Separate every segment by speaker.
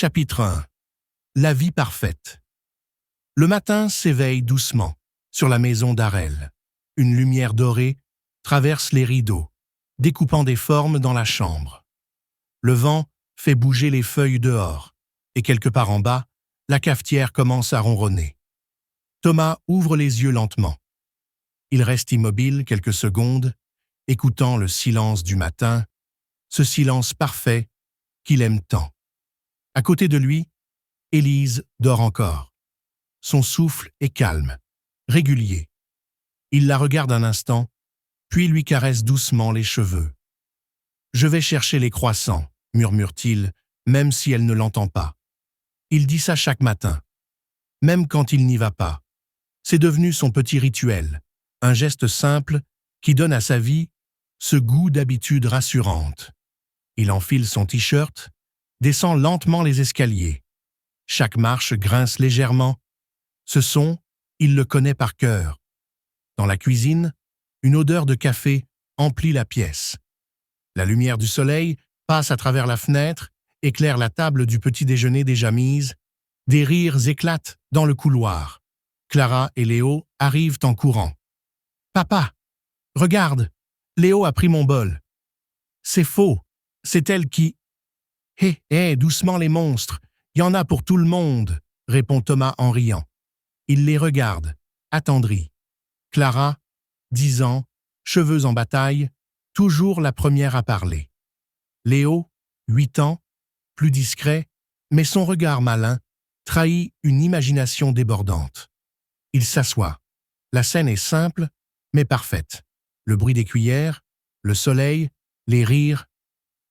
Speaker 1: Chapitre 1. La vie parfaite. Le matin s'éveille doucement sur la maison d'Arel. Une lumière dorée traverse les rideaux, découpant des formes dans la chambre. Le vent fait bouger les feuilles dehors, et quelque part en bas, la cafetière commence à ronronner. Thomas ouvre les yeux lentement. Il reste immobile quelques secondes, écoutant le silence du matin, ce silence parfait qu'il aime tant. À côté de lui, Élise dort encore. Son souffle est calme, régulier. Il la regarde un instant, puis lui caresse doucement les cheveux. « Je vais chercher les croissants », murmure-t-il, même si elle ne l'entend pas. Il dit ça chaque matin, même quand il n'y va pas. C'est devenu son petit rituel, un geste simple qui donne à sa vie ce goût d'habitude rassurante. Il enfile son t-shirt, descend lentement les escaliers. Chaque marche grince légèrement. Ce son, il le connaît par cœur. Dans la cuisine, une odeur de café emplit la pièce. La lumière du soleil passe à travers la fenêtre, éclaire la table du petit déjeuner déjà mise. Des rires éclatent dans le couloir. Clara et Léo arrivent en courant. « Papa, regarde, Léo a pris mon bol. »« C'est faux, c'est elle qui... »« Hé, doucement les monstres, y en a pour tout le monde, » répond Thomas en riant. Il les regarde, attendri. Clara, 10 ans, cheveux en bataille, toujours la première à parler. Léo, 8 ans, plus discret, mais son regard malin trahit une imagination débordante. Il s'assoit. La scène est simple, mais parfaite. Le bruit des cuillères, le soleil, les rires,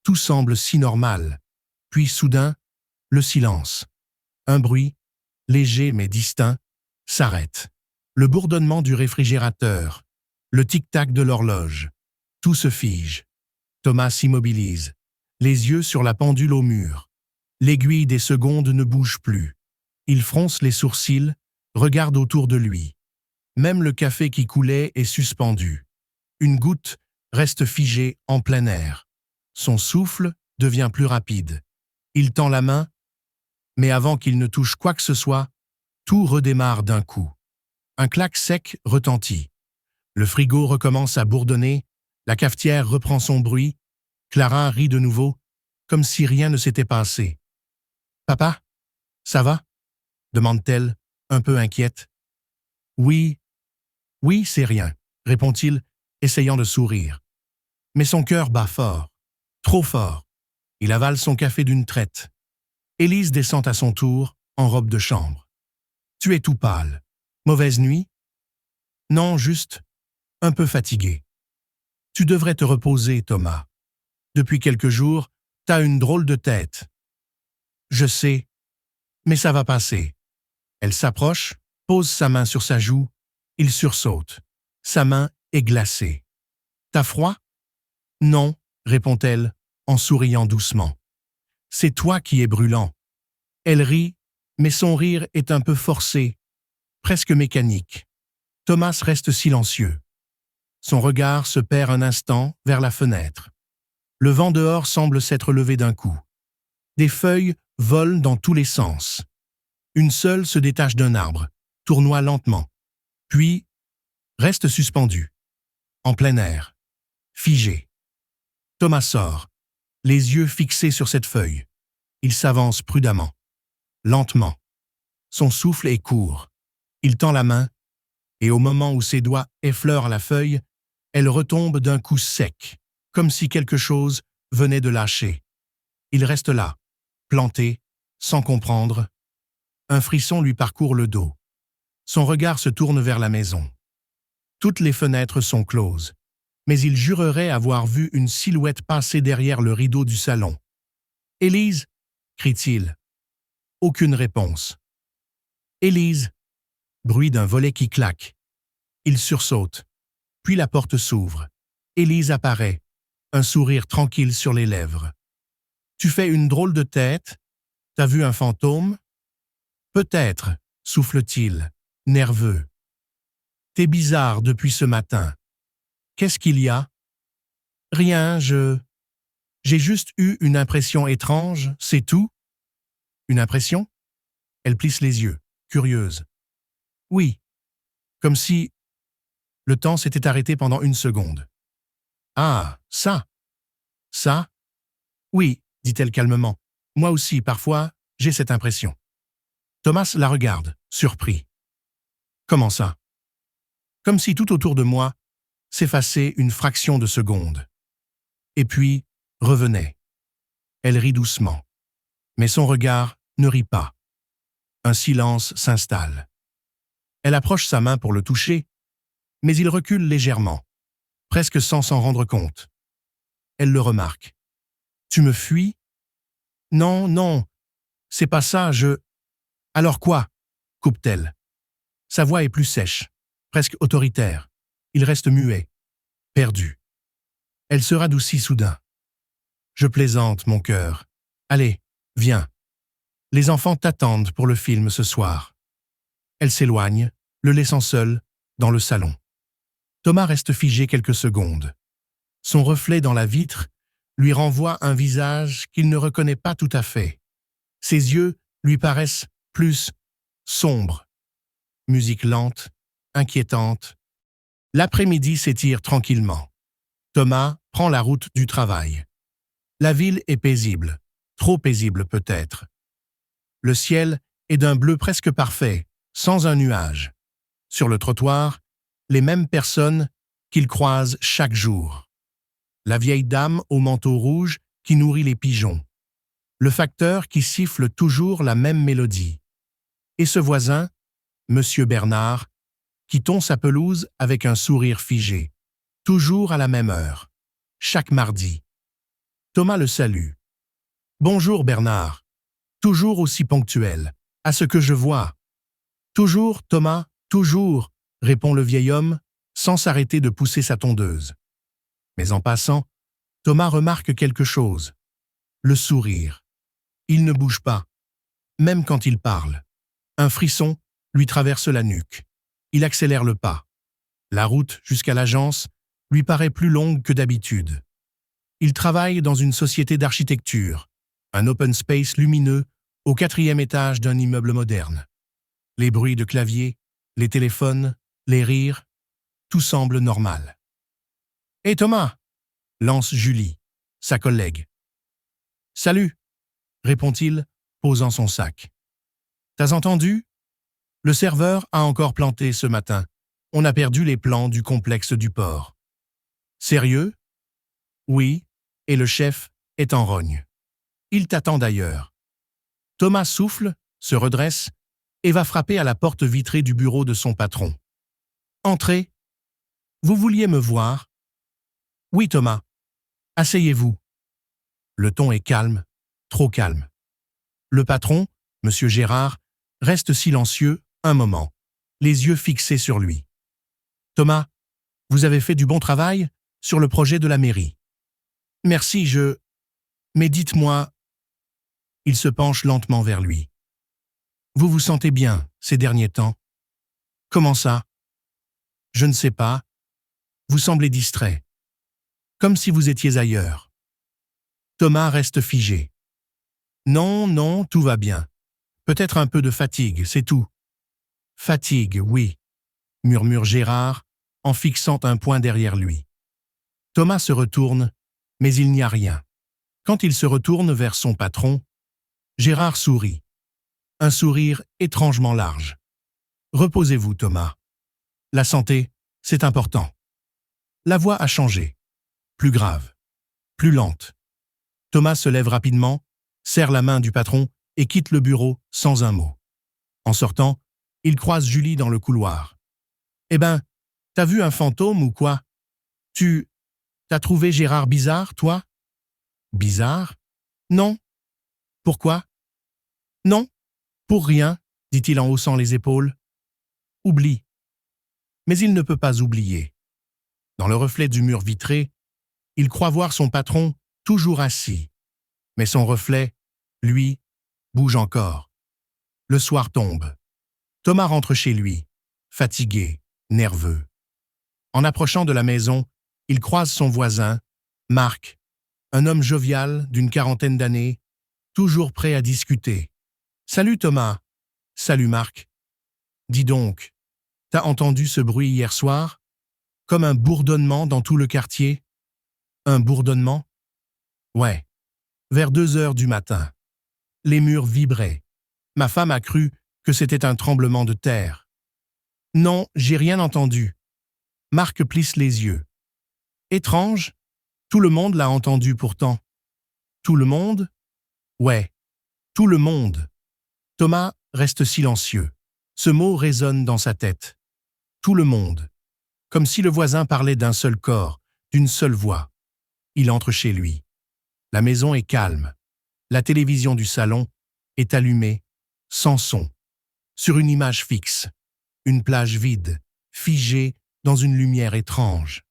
Speaker 1: tout semble si normal. Puis soudain, le silence. Un bruit, léger mais distinct, s'arrête. Le bourdonnement du réfrigérateur, le tic-tac de l'horloge. Tout se fige. Thomas s'immobilise, les yeux sur la pendule au mur. L'aiguille des secondes ne bouge plus. Il fronce les sourcils, regarde autour de lui. Même le café qui coulait est suspendu. Une goutte reste figée en plein air. Son souffle devient plus rapide. Il tend la main, mais avant qu'il ne touche quoi que ce soit, tout redémarre d'un coup. Un claque sec retentit. Le frigo recommence à bourdonner, la cafetière reprend son bruit. Clara rit de nouveau, comme si rien ne s'était passé. « Papa, ça va ?» demande-t-elle, un peu inquiète. « Oui, c'est rien », répond-il, essayant de sourire. Mais son cœur bat fort, trop fort. Il avale son café d'une traite. Élise descend à son tour, en robe de chambre. « Tu es tout pâle. Mauvaise nuit ?»« Non, juste un peu fatigué. »« Tu devrais te reposer, Thomas. Depuis quelques jours, t'as une drôle de tête. »« Je sais, mais ça va passer. » Elle s'approche, pose sa main sur sa joue. Il sursaute. Sa main est glacée. « T'as froid ?»« Non, » répond-elle, en souriant doucement. « C'est toi qui es brûlant. » Elle rit, mais son rire est un peu forcé, presque mécanique. Thomas reste silencieux. Son regard se perd un instant vers la fenêtre. Le vent dehors semble s'être levé d'un coup. Des feuilles volent dans tous les sens. Une seule se détache d'un arbre, tournoie lentement, puis reste suspendue, en plein air, figée. Thomas sort, les yeux fixés sur cette feuille. Il s'avance prudemment, lentement. Son souffle est court. Il tend la main, et au moment où ses doigts effleurent la feuille, elle retombe d'un coup sec, comme si quelque chose venait de lâcher. Il reste là, planté, sans comprendre. Un frisson lui parcourt le dos. Son regard se tourne vers la maison. Toutes les fenêtres sont closes, mais il jurerait avoir vu une silhouette passer derrière le rideau du salon. « Élise » crie-t-il. Aucune réponse. « Élise » bruit d'un volet qui claque. Il sursaute. Puis la porte s'ouvre. Élise apparaît, un sourire tranquille sur les lèvres. « Tu fais une drôle de tête. T'as vu un fantôme ?»« Peut-être, » souffle-t-il, nerveux. « T'es bizarre depuis ce matin. Qu'est-ce qu'il y a ?»« Rien, j'ai juste eu une impression étrange, c'est tout. » Une impression? Elle plisse les yeux, curieuse. Oui, comme si le temps s'était arrêté pendant une seconde. Ah, ça? Ça? Oui, dit-elle calmement. Moi aussi, parfois, j'ai cette impression. Thomas la regarde, surpris. Comment ça? Comme si tout autour de moi s'effaçait une fraction de seconde. Et puis, revenait. Elle rit doucement. Mais son regard ne rit pas. Un silence s'installe. Elle approche sa main pour le toucher, mais il recule légèrement, presque sans s'en rendre compte. Elle le remarque. « Tu me fuis? »« Non, non, c'est pas ça, je... »« Alors quoi ?» coupe-t-elle. Sa voix est plus sèche, presque autoritaire. Il reste muet, perdu. Elle se radoucit soudain. « Je plaisante, mon cœur. Allez, viens. Les enfants t'attendent pour le film ce soir. » Elle s'éloigne, le laissant seul, dans le salon. Thomas reste figé quelques secondes. Son reflet dans la vitre lui renvoie un visage qu'il ne reconnaît pas tout à fait. Ses yeux lui paraissent plus sombres. Musique lente, inquiétante. L'après-midi s'étire tranquillement. Thomas prend la route du travail. La ville est paisible, trop paisible peut-être. Le ciel est d'un bleu presque parfait, sans un nuage. Sur le trottoir, les mêmes personnes qu'il croise chaque jour. La vieille dame au manteau rouge qui nourrit les pigeons. Le facteur qui siffle toujours la même mélodie. Et ce voisin, Monsieur Bernard, qui tond sa pelouse avec un sourire figé. Toujours à la même heure. Chaque mardi. Thomas le salue. « Bonjour Bernard. Toujours aussi ponctuel. À ce que je vois. »« Toujours, Thomas, toujours, » répond le vieil homme, sans s'arrêter de pousser sa tondeuse. Mais en passant, Thomas remarque quelque chose. Le sourire. Il ne bouge pas, même quand il parle. Un frisson lui traverse la nuque. Il accélère le pas. La route jusqu'à l'agence lui paraît plus longue que d'habitude. Il travaille dans une société d'architecture, un open space lumineux au 4e étage d'un immeuble moderne. Les bruits de clavier, les téléphones, les rires, tout semble normal. « Hé Thomas !» lance Julie, sa collègue. « Salut !» répond-il, posant son sac. « T'as entendu? Le serveur a encore planté ce matin. On a perdu les plans du complexe du port. »« Sérieux? » ?»« Oui, et le chef est en rogne. Il t'attend d'ailleurs. » Thomas souffle, se redresse et va frapper à la porte vitrée du bureau de son patron. « Entrez. Vous vouliez me voir? »« Oui, Thomas. Asseyez-vous. » Le ton est calme, trop calme. Le patron, M. Gérard, reste silencieux un moment, les yeux fixés sur lui. « Thomas, vous avez fait du bon travail sur le projet de la mairie. »« Merci, Mais dites-moi... » Il se penche lentement vers lui. « Vous vous sentez bien ces derniers temps? »« Comment ça? »« Je ne sais pas. Vous semblez distrait. Comme si vous étiez ailleurs. » Thomas reste figé. « Non, non, tout va bien. Peut-être un peu de fatigue, c'est tout. »« Fatigue, oui, » murmure Gérard en fixant un point derrière lui. Thomas se retourne, mais il n'y a rien. Quand il se retourne vers son patron, Gérard sourit. Un sourire étrangement large. « Reposez-vous, Thomas. La santé, c'est important. » La voix a changé. Plus grave. Plus lente. Thomas se lève rapidement, serre la main du patron et quitte le bureau sans un mot. En sortant, il croise Julie dans le couloir. « Eh ben, t'as vu un fantôme ou quoi? T'as trouvé Gérard bizarre, toi? » « Bizarre? Non. Pourquoi? »« Non, pour rien, » dit-il en haussant les épaules. « Oublie. » Mais il ne peut pas oublier. Dans le reflet du mur vitré, il croit voir son patron toujours assis. Mais son reflet, lui, bouge encore. Le soir tombe. Thomas rentre chez lui, fatigué, nerveux. En approchant de la maison, il croise son voisin, Marc, un homme jovial d'une 40aine d'années, toujours prêt à discuter, Salut Thomas. Salut Marc. Dis donc, t'as entendu ce bruit hier soir? Comme un bourdonnement dans tout le quartier? Un bourdonnement? Ouais. Vers 2 heures du matin. Les murs vibraient. Ma femme a cru que c'était un tremblement de terre. Non, j'ai rien entendu. Marc plisse les yeux. Étrange? Tout le monde l'a entendu pourtant. Tout le monde? Ouais, tout le monde. Thomas reste silencieux. Ce mot résonne dans sa tête. Tout le monde. Comme si le voisin parlait d'un seul corps, d'une seule voix. Il entre chez lui. La maison est calme. La télévision du salon est allumée, sans son, sur une image fixe. Une plage vide, figée dans une lumière étrange.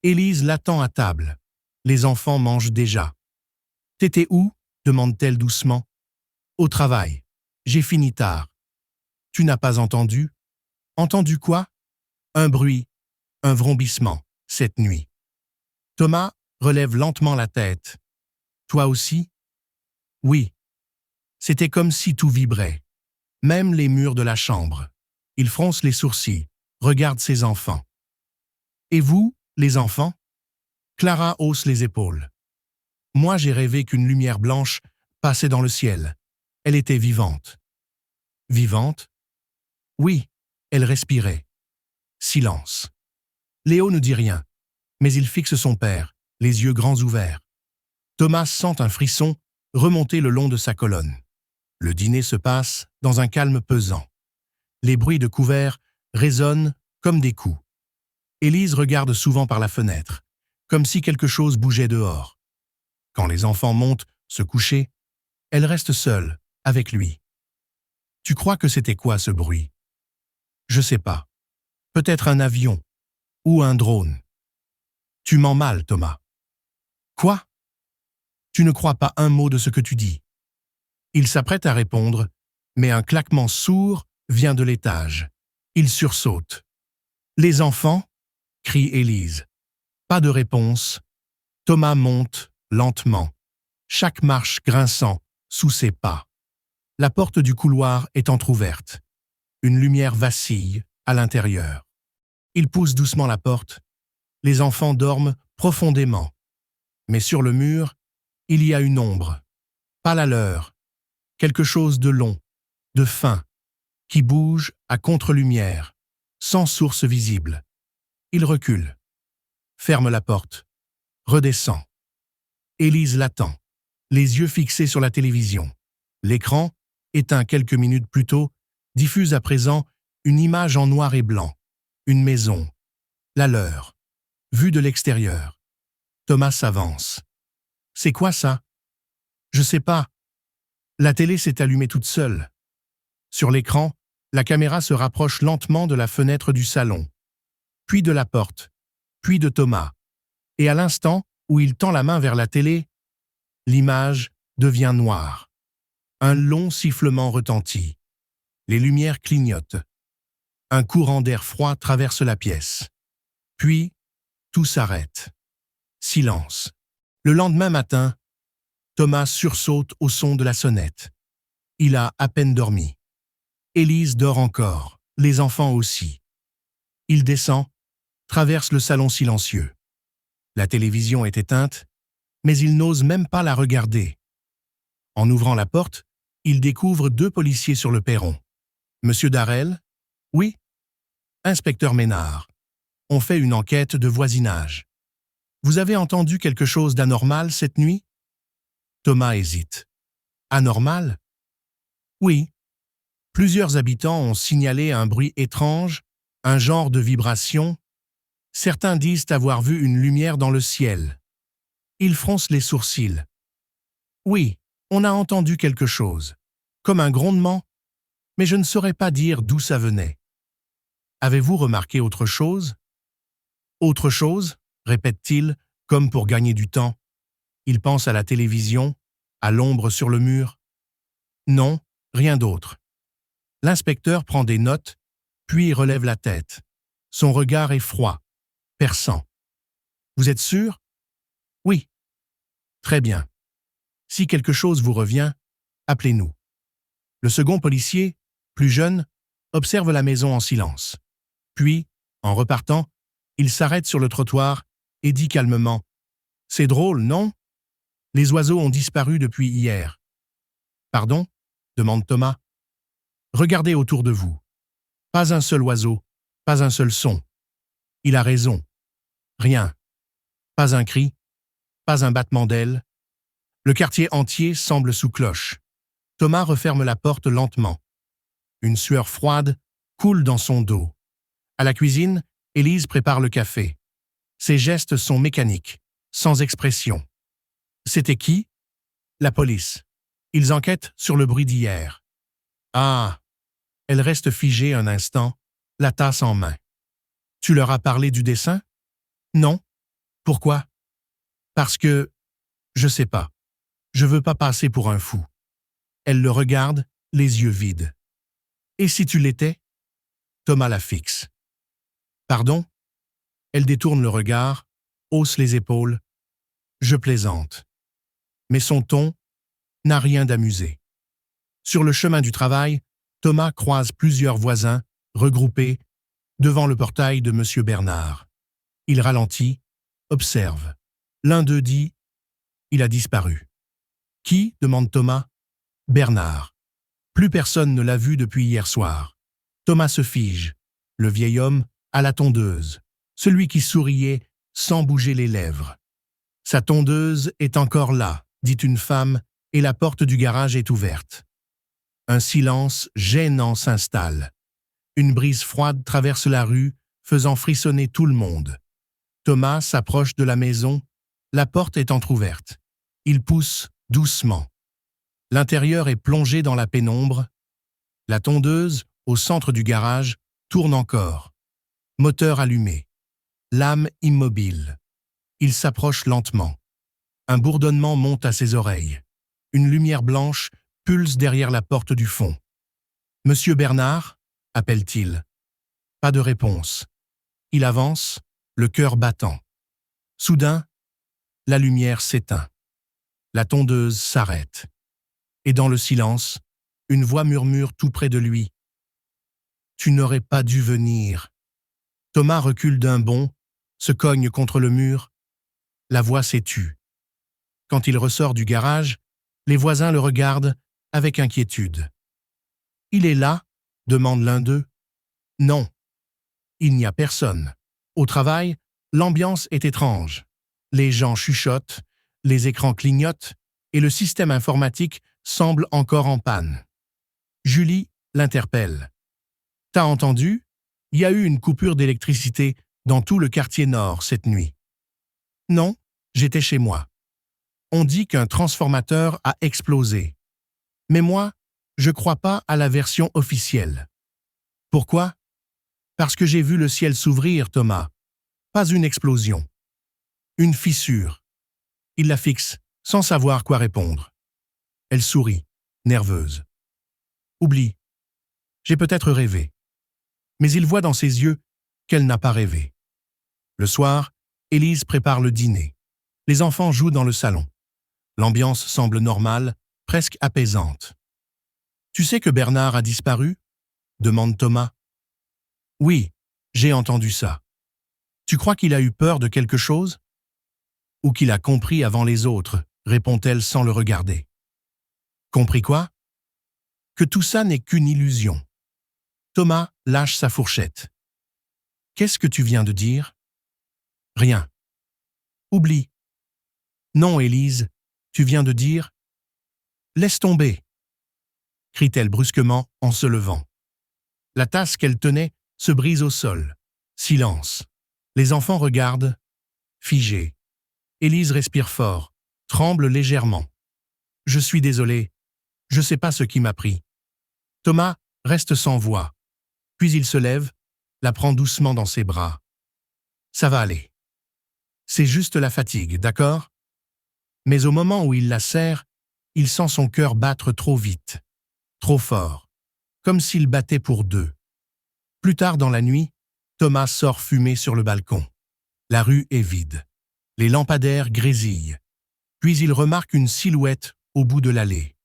Speaker 1: Élise l'attend à table. Les enfants mangent déjà. « T'étais où ?» demande-t-elle doucement. « Au travail. J'ai fini tard. »« Tu n'as pas entendu ?»« Entendu quoi ?»« Un bruit, un vrombissement, cette nuit. » Thomas relève lentement la tête. « Toi aussi ?» ?»« Oui. » C'était comme si tout vibrait. Même les murs de la chambre. Il fronce les sourcils, regarde ses enfants. « Et vous, les enfants ?» Clara hausse les épaules. « Moi, j'ai rêvé qu'une lumière blanche passait dans le ciel. Elle était vivante. » « Vivante ?» Oui, elle respirait. Silence. Léo ne dit rien, mais il fixe son père, les yeux grands ouverts. Thomas sent un frisson remonter le long de sa colonne. Le dîner se passe dans un calme pesant. Les bruits de couverts résonnent comme des coups. Élise regarde souvent par la fenêtre, comme si quelque chose bougeait dehors. Quand les enfants montent se coucher, elle reste seule, avec lui. « Tu crois que c'était quoi ce bruit ?»« Je sais pas. Peut-être un avion ou un drone. »« Tu mens mal, Thomas. »« Quoi ? Tu ne crois pas un mot de ce que tu dis. » Il s'apprête à répondre, mais un claquement sourd vient de l'étage. Il sursaute. « Les enfants ?» crie Élise. Pas de réponse. Thomas monte lentement, chaque marche grinçant sous ses pas. La porte du couloir est entr'ouverte. Une lumière vacille à l'intérieur. Il pousse doucement la porte. Les enfants dorment profondément. Mais sur le mur, il y a une ombre. Pas la leur. Quelque chose de long, de fin, qui bouge à contre-lumière, sans source visible. Il recule. Ferme la porte. Redescend. Élise l'attend, les yeux fixés sur la télévision. L'écran, éteint quelques minutes plus tôt, diffuse à présent une image en noir et blanc. Une maison. La leur. Vue de l'extérieur. Thomas s'avance. « C'est quoi ça ?»« Je sais pas. » La télé s'est allumée toute seule. Sur l'écran, la caméra se rapproche lentement de la fenêtre du salon, puis de la porte, puis de Thomas. Et à l'instant où il tend la main vers la télé, l'image devient noire. Un long sifflement retentit. Les lumières clignotent. Un courant d'air froid traverse la pièce. Puis, tout s'arrête. Silence. Le lendemain matin, Thomas sursaute au son de la sonnette. Il a à peine dormi. Élise dort encore, les enfants aussi. Il descend, traverse le salon silencieux. La télévision est éteinte, mais il n'ose même pas la regarder. En ouvrant la porte, il découvre 2 policiers sur le perron. « Monsieur Darel ?»« Oui. »« Inspecteur Ménard. On fait une enquête de voisinage. Vous avez entendu quelque chose d'anormal cette nuit ?» Thomas hésite. « Anormal ?» ?»« Oui. Plusieurs habitants ont signalé un bruit étrange, un genre de vibration. Certains disent avoir vu une lumière dans le ciel. » Il fronce les sourcils. « Oui, on a entendu quelque chose, comme un grondement, mais je ne saurais pas dire d'où ça venait. Avez-vous remarqué autre chose ?»« Autre chose ?» répète-t-il, comme pour gagner du temps. Il pense à la télévision, à l'ombre sur le mur. « Non, rien d'autre. » L'inspecteur prend des notes, puis relève la tête. Son regard est froid, perçant. « Vous êtes sûr ?»« Oui. »« Très bien. Si quelque chose vous revient, appelez-nous. » Le second policier, plus jeune, observe la maison en silence. Puis, en repartant, il s'arrête sur le trottoir et dit calmement « C'est drôle, non? Les oiseaux ont disparu depuis hier. »« Pardon ?» demande Thomas. « Regardez autour de vous. Pas un seul oiseau, pas un seul son. Il a raison. Rien. Pas un cri, pas un battement d'ailes. Le quartier entier semble sous cloche. » Thomas referme la porte lentement. Une sueur froide coule dans son dos. À la cuisine, Élise prépare le café. Ses gestes sont mécaniques, sans expression. C'était qui? La police. Ils enquêtent sur le bruit d'hier. Ah! Elle reste figée un instant, la tasse en main. Tu leur as parlé du dessin? Non. Pourquoi? Parce que... Je sais pas. Je veux pas passer pour un fou. Elle le regarde, les yeux vides. Et si tu l'étais? Thomas la fixe. Pardon? Elle détourne le regard, hausse les épaules. Je plaisante. Mais son ton n'a rien d'amusé. Sur le chemin du travail, Thomas croise plusieurs voisins, regroupés, devant le portail de M. Bernard. Il ralentit, observe. L'un d'eux dit « Il a disparu ». « Qui ?» demande Thomas. « Bernard. Plus personne ne l'a vu depuis hier soir. » Thomas se fige. Le vieil homme à la tondeuse. Celui qui souriait sans bouger les lèvres. « Sa tondeuse est encore là », dit une femme, et la porte du garage est ouverte. Un silence gênant s'installe. Une brise froide traverse la rue, faisant frissonner tout le monde. Thomas s'approche de la maison. La porte est entr'ouverte. Il pousse doucement. L'intérieur est plongé dans la pénombre. La tondeuse, au centre du garage, tourne encore. Moteur allumé. Lame immobile. Il s'approche lentement. Un bourdonnement monte à ses oreilles. Une lumière blanche pulse derrière la porte du fond. « Monsieur Bernard ?» appelle-t-il. Pas de réponse. Il avance, le cœur battant. Soudain, la lumière s'éteint. La tondeuse s'arrête. Et dans le silence, une voix murmure tout près de lui. « Tu n'aurais pas dû venir. » Thomas recule d'un bond, se cogne contre le mur. La voix s'est tue. Quand il ressort du garage, les voisins le regardent avec inquiétude. « Il est là ?» demande l'un d'eux. « Non. » Il n'y a personne. Au travail, l'ambiance est étrange. Les gens chuchotent, les écrans clignotent et le système informatique semble encore en panne. Julie l'interpelle. « T'as entendu? Il y a eu une coupure d'électricité dans tout le quartier nord cette nuit. » « Non, j'étais chez moi. On dit qu'un transformateur a explosé. Mais moi, je crois pas à la version officielle. » « Pourquoi? » « Parce que j'ai vu le ciel s'ouvrir, Thomas. Pas une explosion. Une fissure. » Il la fixe, sans savoir quoi répondre. Elle sourit, nerveuse. « Oublie. J'ai peut-être rêvé. » Mais il voit dans ses yeux qu'elle n'a pas rêvé. Le soir, Élise prépare le dîner. Les enfants jouent dans le salon. L'ambiance semble normale, presque apaisante. « Tu sais que Bernard a disparu ?» demande Thomas. « Oui, j'ai entendu ça. Tu crois qu'il a eu peur de quelque chose? » « Ou qu'il a compris avant les autres, répond-elle sans le regarder. « Compris quoi? » « Que tout ça n'est qu'une illusion. » Thomas lâche sa fourchette. « Qu'est-ce que tu viens de dire? » « Rien. »« Oublie. »« Non, Élise, tu viens de dire... »« Laisse tomber !» crie-t-elle brusquement en se levant. La tasse qu'elle tenait se brise au sol. Silence. Les enfants regardent, figés. Élise respire fort, tremble légèrement. « Je suis désolé, je sais pas ce qui m'a pris. » Thomas reste sans voix. Puis il se lève, la prend doucement dans ses bras. « Ça va aller. C'est juste la fatigue, d'accord? » Mais au moment où il la serre, il sent son cœur battre trop vite, trop fort, comme s'il battait pour deux. Plus tard dans la nuit, Thomas sort fumer sur le balcon. La rue est vide. Les lampadaires grésillent. Puis il remarque une silhouette au bout de l'allée.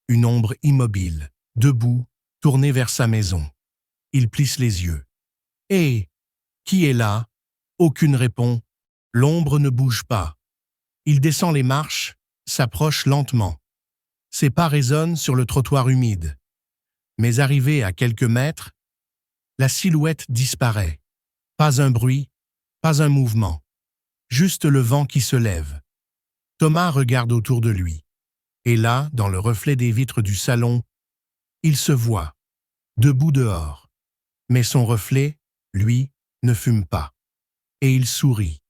Speaker 1: Une ombre immobile, debout, tourné vers sa maison. Il plisse les yeux. « Hé, qui est là ?» Aucune répond. L'ombre ne bouge pas. Il descend les marches, s'approche lentement. Ses pas résonnent sur le trottoir humide. Mais arrivé à quelques mètres, la silhouette disparaît. Pas un bruit, pas un mouvement. Juste le vent qui se lève. Thomas regarde autour de lui. Et là, dans le reflet des vitres du salon, il se voit, debout dehors. Mais son reflet, lui, ne fume pas. Et il sourit.